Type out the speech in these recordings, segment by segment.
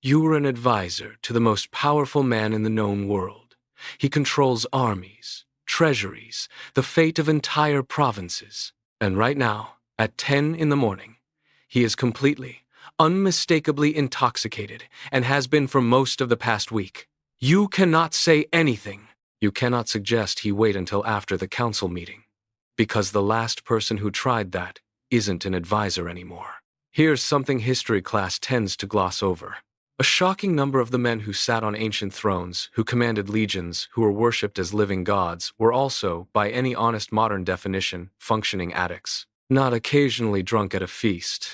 You were an advisor to the most powerful man in the known world. He controls armies, treasuries, the fate of entire provinces. And right now, at 10 in the morning, he is completely, unmistakably intoxicated and has been for most of the past week. You cannot say anything. You cannot suggest he wait until after the council meeting, because the last person who tried that isn't an advisor anymore. Here's something history class tends to gloss over. A shocking number of the men who sat on ancient thrones, who commanded legions, who were worshipped as living gods, were also, by any honest modern definition, functioning addicts. Not occasionally drunk at a feast.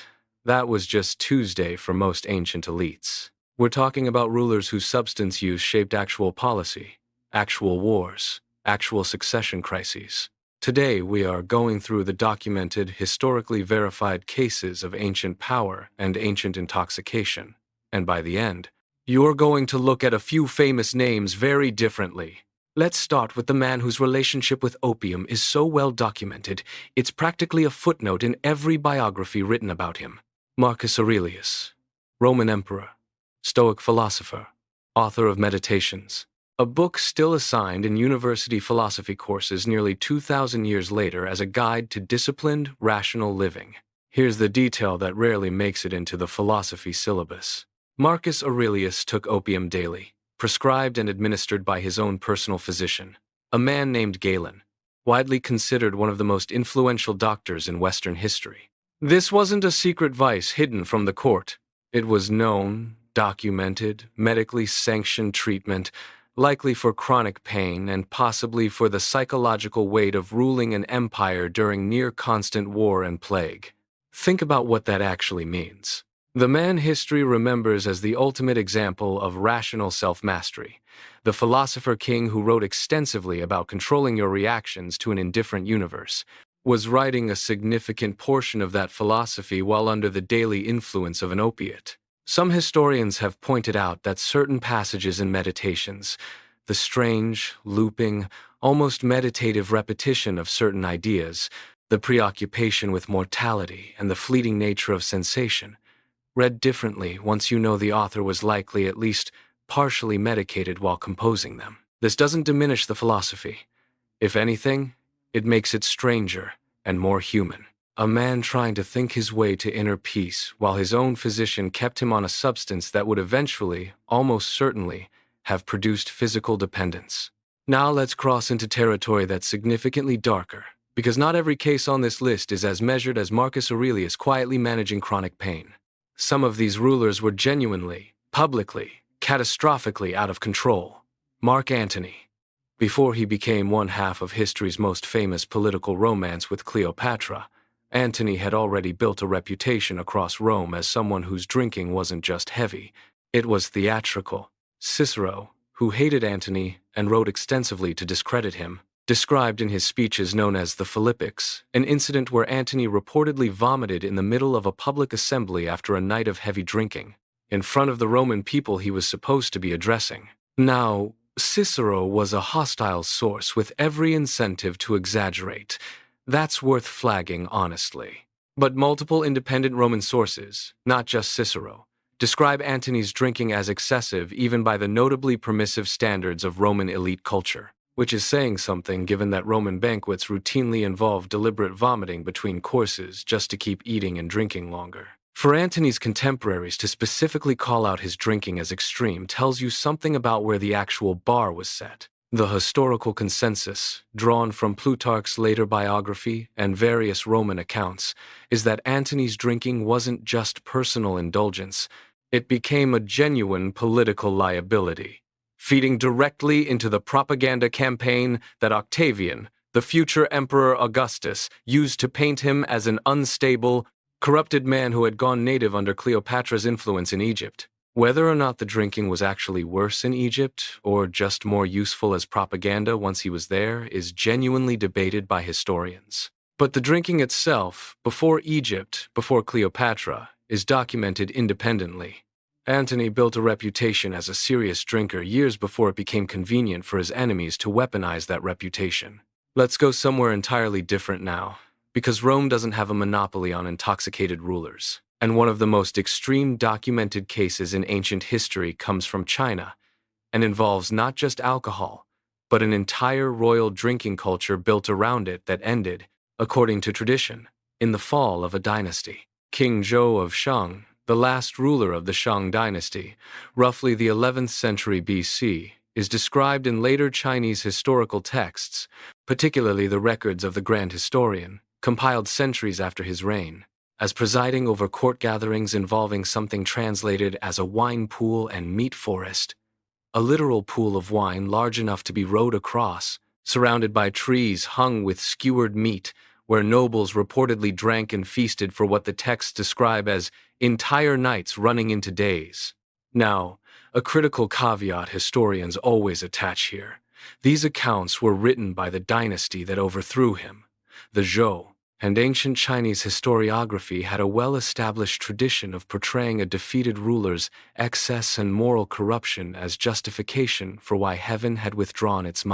That was just Tuesday for most ancient elites. We're talking about rulers whose substance use shaped actual policy, actual wars, actual succession crises. Today, we are going through the documented, historically verified cases of ancient power and ancient intoxication. And by the end, you're going to look at a few famous names very differently. Let's start with the man whose relationship with opium is so well documented, it's practically a footnote in every biography written about him. Marcus Aurelius, Roman emperor, Stoic philosopher, author of Meditations, a book still assigned in university philosophy courses nearly 2,000 years later as a guide to disciplined, rational living. Here's the detail that rarely makes it into the philosophy syllabus. Marcus Aurelius took opium daily, prescribed and administered by his own personal physician, a man named Galen, widely considered one of the most influential doctors in Western history. This wasn't a secret vice hidden from the court. It was known, documented, medically sanctioned treatment, likely for chronic pain and possibly for the psychological weight of ruling an empire during near-constant war and plague. Think about what that actually means. The man history remembers as the ultimate example of rational self-mastery, the philosopher king who wrote extensively about controlling your reactions to an indifferent universe, was writing a significant portion of that philosophy while under the daily influence of an opiate. Some historians have pointed out that certain passages in Meditations, the strange, looping, almost meditative repetition of certain ideas, the preoccupation with mortality and the fleeting nature of sensation, read differently once you know the author was likely at least partially medicated while composing them. This doesn't diminish the philosophy. If anything, it makes it stranger and more human. A man trying to think his way to inner peace while his own physician kept him on a substance that would eventually, almost certainly, have produced physical dependence. Now let's cross into territory that's significantly darker, because not every case on this list is as measured as Marcus Aurelius quietly managing chronic pain. Some of these rulers were genuinely, publicly, catastrophically out of control. Mark Antony. Before he became one half of history's most famous political romance with Cleopatra, Antony had already built a reputation across Rome as someone whose drinking wasn't just heavy, it was theatrical. Cicero, who hated Antony and wrote extensively to discredit him, described in his speeches known as the Philippics an incident where Antony reportedly vomited in the middle of a public assembly after a night of heavy drinking, in front of the Roman people he was supposed to be addressing. Now, Cicero was a hostile source with every incentive to exaggerate. That's worth flagging, honestly. But multiple independent Roman sources, not just Cicero, describe Antony's drinking as excessive even by the notably permissive standards of Roman elite culture, which is saying something given that Roman banquets routinely involve deliberate vomiting between courses just to keep eating and drinking longer. For Antony's contemporaries to specifically call out his drinking as extreme tells you something about where the actual bar was set. The historical consensus, drawn from Plutarch's later biography and various Roman accounts, is that Antony's drinking wasn't just personal indulgence, it became a genuine political liability, feeding directly into the propaganda campaign that Octavian, the future Emperor Augustus, used to paint him as an unstable, corrupted man who had gone native under Cleopatra's influence in Egypt. Whether or not the drinking was actually worse in Egypt, or just more useful as propaganda once he was there, is genuinely debated by historians. But the drinking itself, before Egypt, before Cleopatra, is documented independently. Antony built a reputation as a serious drinker years before it became convenient for his enemies to weaponize that reputation. Let's go somewhere entirely different now, because Rome doesn't have a monopoly on intoxicated rulers. And one of the most extreme documented cases in ancient history comes from China and involves not just alcohol, but an entire royal drinking culture built around it that ended, according to tradition, in the fall of a dynasty. King Zhou of Shang, the last ruler of the Shang dynasty, roughly the 11th century BC, is described in later Chinese historical texts, particularly the records of the Grand Historian, compiled centuries after his reign, as presiding over court gatherings involving something translated as a wine pool and meat forest, a literal pool of wine large enough to be rowed across, surrounded by trees hung with skewered meat, where nobles reportedly drank and feasted for what the texts describe as entire nights running into days. Now, a critical caveat historians always attach here. These accounts were written by the dynasty that overthrew him, the Zhou, and ancient Chinese historiography had a well-established tradition of portraying a defeated ruler's excess and moral corruption as justification for why heaven had withdrawn its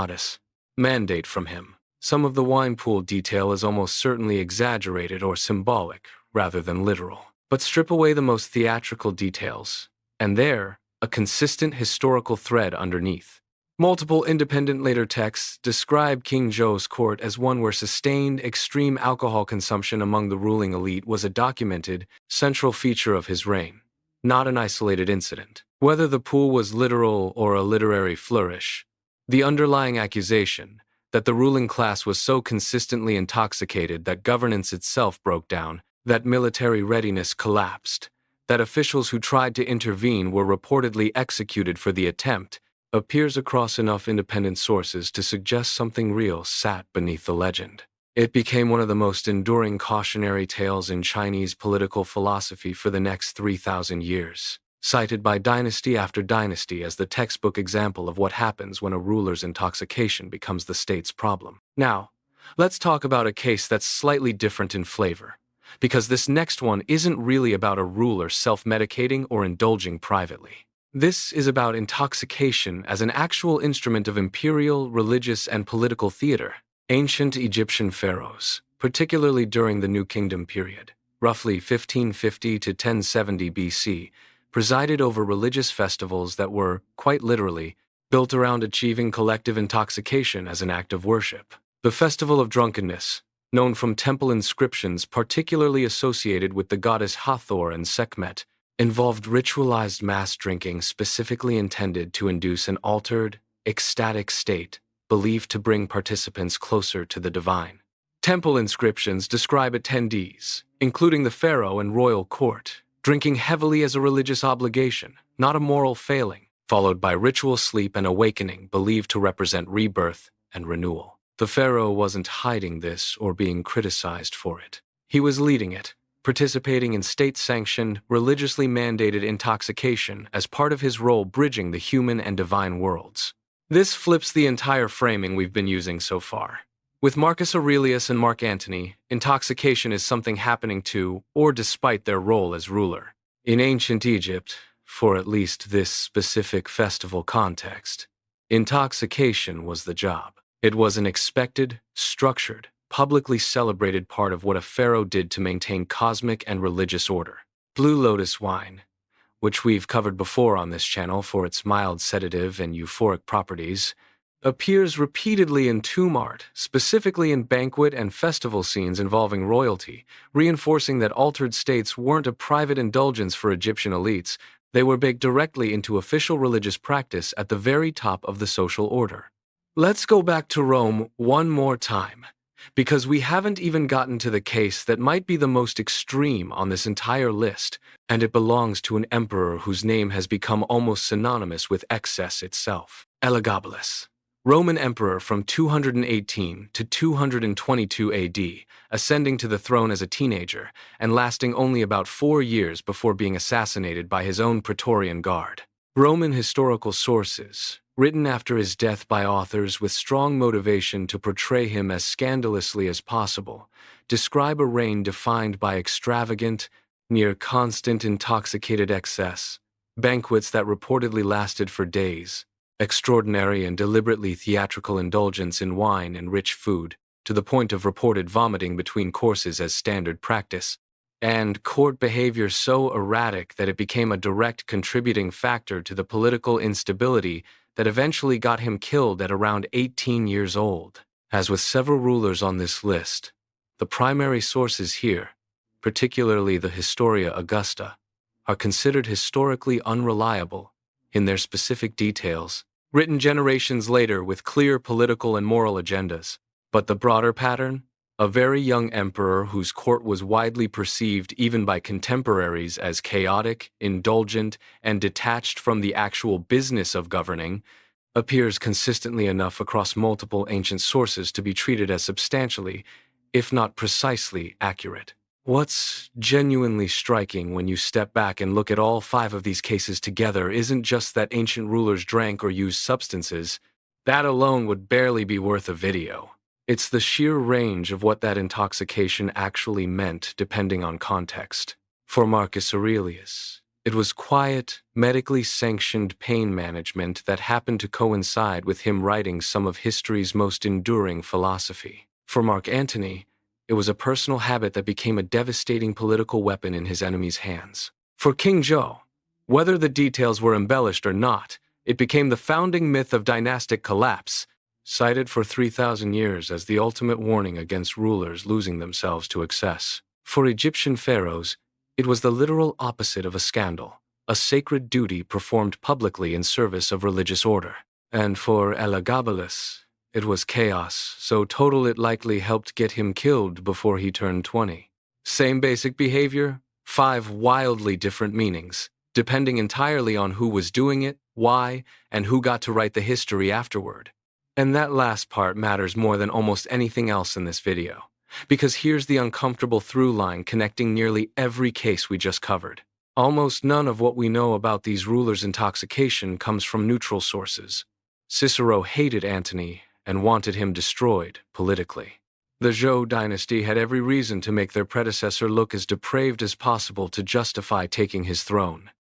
mandate from him. Some of the wine pool detail is almost certainly exaggerated or symbolic, rather than literal. But strip away the most theatrical details, and there, a consistent historical thread underneath. Multiple independent later texts describe King Zhou's court as one where sustained, extreme alcohol consumption among the ruling elite was a documented, central feature of his reign, not an isolated incident. Whether the pool was literal or a literary flourish, the underlying accusation, that the ruling class was so consistently intoxicated that governance itself broke down, that military readiness collapsed, that officials who tried to intervene were reportedly executed for the attempt, appears across enough independent sources to suggest something real sat beneath the legend. It became one of the most enduring cautionary tales in Chinese political philosophy for the next 3,000 years, cited by dynasty after dynasty as the textbook example of what happens when a ruler's intoxication becomes the state's problem. Now, let's talk about a case that's slightly different in flavor, because this next one isn't really about a ruler self-medicating or indulging privately. This is about intoxication as an actual instrument of imperial, religious, and political theater. Ancient Egyptian pharaohs, particularly during the New Kingdom period, roughly 1550 to 1070 BC, presided over religious festivals that were, quite literally, built around achieving collective intoxication as an act of worship. The Festival of Drunkenness, known from temple inscriptions particularly associated with the goddess Hathor and Sekhmet, involved ritualized mass drinking specifically intended to induce an altered, ecstatic state believed to bring participants closer to the divine. Temple inscriptions describe attendees, including the pharaoh and royal court, drinking heavily as a religious obligation, not a moral failing, followed by ritual sleep and awakening believed to represent rebirth and renewal. The pharaoh wasn't hiding this or being criticized for it. He was leading it, participating in state-sanctioned, religiously mandated intoxication as part of his role bridging the human and divine worlds. This flips the entire framing we've been using so far. With Marcus Aurelius and Mark Antony, intoxication is something happening to or despite their role as ruler. In ancient Egypt, for at least this specific festival context, intoxication was the job. It was an expected, structured, publicly celebrated part of what a pharaoh did to maintain cosmic and religious order. Blue lotus wine, which we've covered before on this channel for its mild sedative and euphoric properties, appears repeatedly in tomb art, specifically in banquet and festival scenes involving royalty, reinforcing that altered states weren't a private indulgence for Egyptian elites, they were baked directly into official religious practice at the very top of the social order. Let's go back to Rome one more time, because we haven't even gotten to the case that might be the most extreme on this entire list, and it belongs to an emperor whose name has become almost synonymous with excess itself. Elagabalus, Roman emperor from 218 to 222 AD, ascending to the throne as a teenager and lasting only about 4 years before being assassinated by his own Praetorian Guard. Roman historical sources, written after his death by authors with strong motivation to portray him as scandalously as possible, describe a reign defined by extravagant, near-constant intoxicated excess, banquets that reportedly lasted for days, extraordinary and deliberately theatrical indulgence in wine and rich food, to the point of reported vomiting between courses as standard practice, and court behavior so erratic that it became a direct contributing factor to the political instability that eventually got him killed at around 18 years old. As with several rulers on this list, the primary sources here, particularly the Historia Augusta, are considered historically unreliable in their specific details, written generations later with clear political and moral agendas. But the broader pattern? A very young emperor whose court was widely perceived even by contemporaries as chaotic, indulgent, and detached from the actual business of governing, appears consistently enough across multiple ancient sources to be treated as substantially, if not precisely, accurate. What's genuinely striking when you step back and look at all 5 of these cases together isn't just that ancient rulers drank or used substances. That alone would barely be worth a video. It's the sheer range of what that intoxication actually meant depending on context. For Marcus Aurelius, it was quiet, medically sanctioned pain management that happened to coincide with him writing some of history's most enduring philosophy. For Mark Antony, it was a personal habit that became a devastating political weapon in his enemies' hands. For King Zhou, whether the details were embellished or not, it became the founding myth of dynastic collapse, cited for 3,000 years as the ultimate warning against rulers losing themselves to excess. For Egyptian pharaohs, it was the literal opposite of a scandal, a sacred duty performed publicly in service of religious order. And for Elagabalus, it was chaos, so total it likely helped get him killed before he turned 20. Same basic behavior, 5 wildly different meanings, depending entirely on who was doing it, why, and who got to write the history afterward. And that last part matters more than almost anything else in this video, because here's the uncomfortable through line connecting nearly every case we just covered. Almost none of what we know about these rulers' intoxication comes from neutral sources. Cicero hated Antony and wanted him destroyed politically. The Zhou dynasty had every reason to make their predecessor look as depraved as possible to justify taking his throne.